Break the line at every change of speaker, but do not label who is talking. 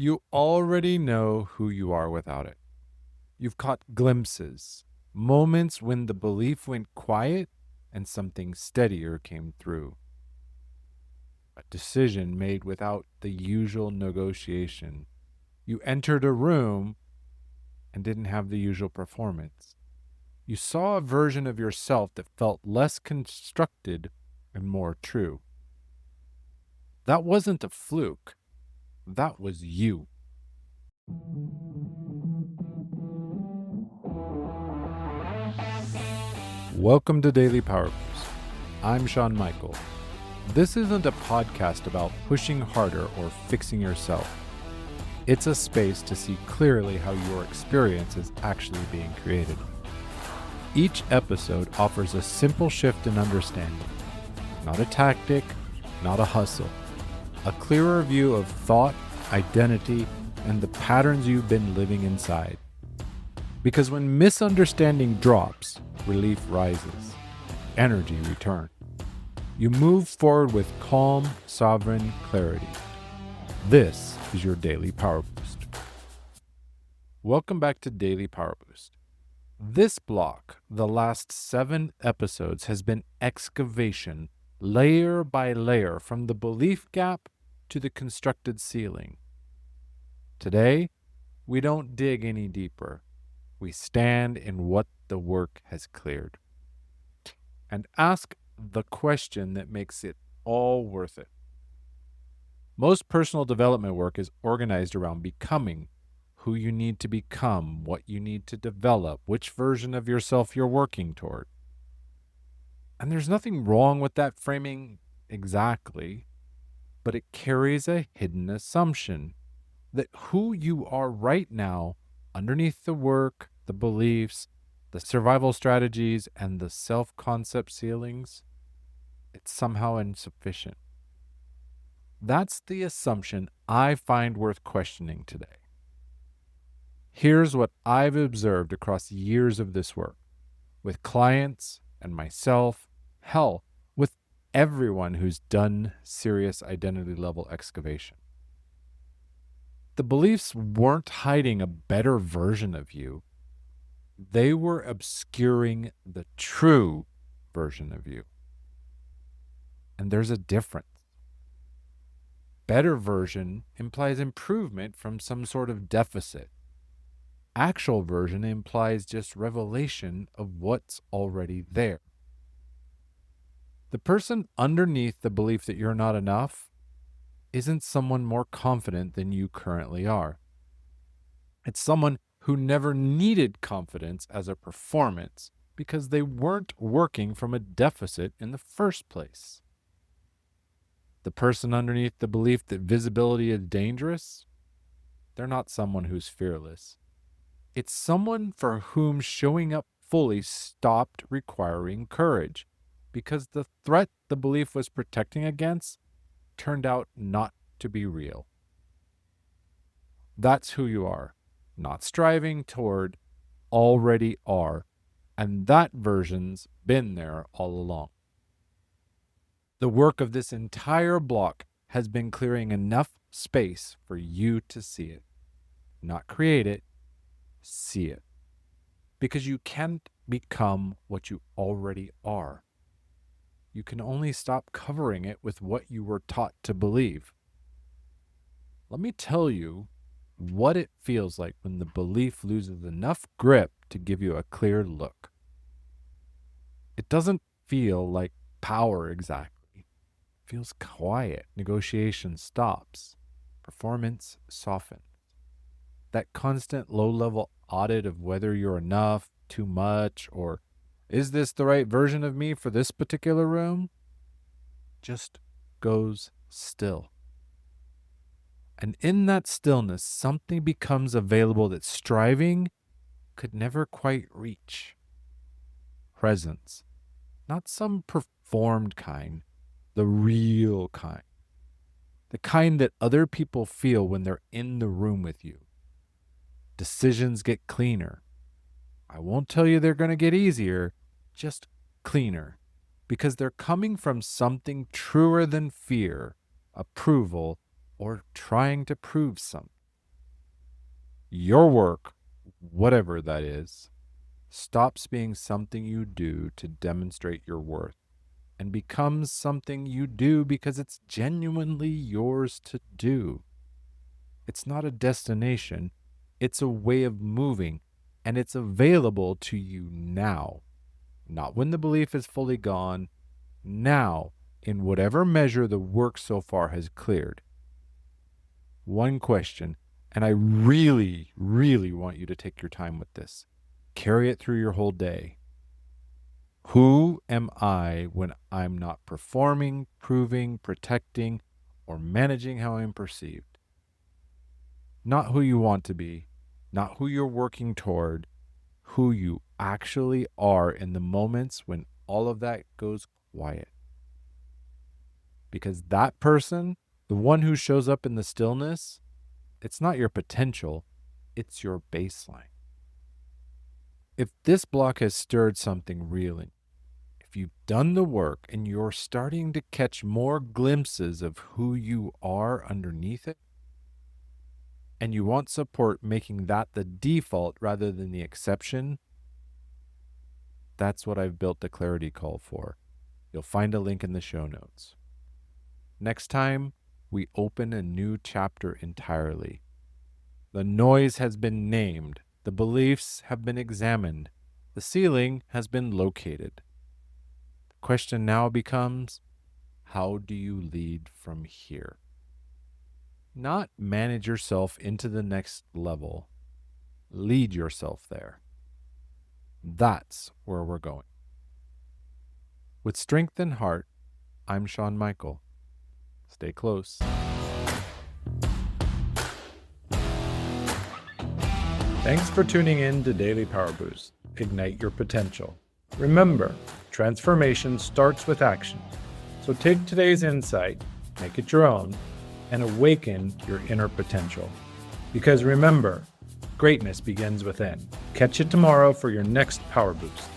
You already know who you are without it. You've caught glimpses, moments when the belief went quiet and something steadier came through. A decision made without the usual negotiation. You entered a room and didn't have the usual performance. You saw a version of yourself that felt less constructed and more true. That wasn't a fluke. That was you. Welcome to Daily Power Boost. I'm Shawn Michael. This isn't a podcast about pushing harder or fixing yourself. It's a space to see clearly how your experience is actually being created. Each episode offers a simple shift in understanding. Not a tactic, not a hustle. A clearer view of thought, identity, and the patterns you've been living inside. Because when misunderstanding drops, relief rises, energy returns. You move forward with calm, sovereign clarity. This is your Daily Power Boost. Welcome back to Daily Power Boost. This block, the last 7 episodes, has been excavation, layer by layer, from the belief gap to the constructed ceiling. Today, we don't dig any deeper. We stand in what the work has cleared and ask the question that makes it all worth it. Most personal development work is organized around becoming who you need to become, what you need to develop, which version of yourself you're working toward. And there's nothing wrong with that framing exactly, but it carries a hidden assumption that who you are right now, underneath the work, the beliefs, the survival strategies, and the self-concept ceilings, it's somehow insufficient. That's the assumption I find worth questioning today. Here's what I've observed across years of this work, with clients and myself, hell, with everyone who's done serious identity level excavation. The beliefs weren't hiding a better version of you. They were obscuring the true version of you. And there's a difference. Better version implies improvement from some sort of deficit. Actual version implies just revelation of what's already there. The person underneath the belief that you're not enough isn't someone more confident than you currently are. It's someone who never needed confidence as a performance because they weren't working from a deficit in the first place. The person underneath the belief that visibility is dangerous, they're not someone who's fearless. It's someone for whom showing up fully stopped requiring courage because the threat the belief was protecting against turned out not to be real. That's who you are, not striving toward, already are, and that version's been there all along. The work of this entire block has been clearing enough space for you to see it, not create it, see it. Because you can't become what you already are. You can only stop covering it with what you were taught to believe. Let me tell you what it feels like when the belief loses enough grip to give you a clear look. It doesn't feel like power exactly. It feels quiet. Negotiation stops. Performance softens. That constant low-level audit of whether you're enough, too much, or is this the right version of me for this particular room, just goes still. And in that stillness, something becomes available that striving could never quite reach. Presence. Not some performed kind, the real kind. The kind that other people feel when they're in the room with you. Decisions get cleaner. I won't tell you they're going to get easier, just cleaner. Because they're coming from something truer than fear, approval, or trying to prove something. Your work, whatever that is, stops being something you do to demonstrate your worth and becomes something you do because it's genuinely yours to do. It's not a destination, it's a way of moving, and it's available to you now. Not when the belief is fully gone, now, in whatever measure the work so far has cleared. One question, and I really, really want you to take your time with this. Carry it through your whole day. Who am I when I'm not performing, proving, protecting, or managing how I'm perceived? Not who you want to be, not who you're working toward, who you actually are in the moments when all of that goes quiet. Because that person, the one who shows up in the stillness, it's not your potential, it's your baseline. If this block has stirred something real in you, if you've done the work and you're starting to catch more glimpses of who you are underneath it, and you want support making that the default rather than the exception, that's what I've built the clarity call for. You'll find a link in the show notes. Next time, we open a new chapter entirely. The noise has been named, the beliefs have been examined, the ceiling has been located. The question now becomes, how do you lead from here? Not manage yourself into the next level. Lead yourself there. That's where we're going. With strength and heart, I'm Shawn Michael. Stay close. Thanks for tuning in to Daily Power Boost. Ignite your potential. Remember, transformation starts with action. So take today's insight, make it your own, and awaken your inner potential. Because remember, greatness begins within. Catch you tomorrow for your next Power Boost.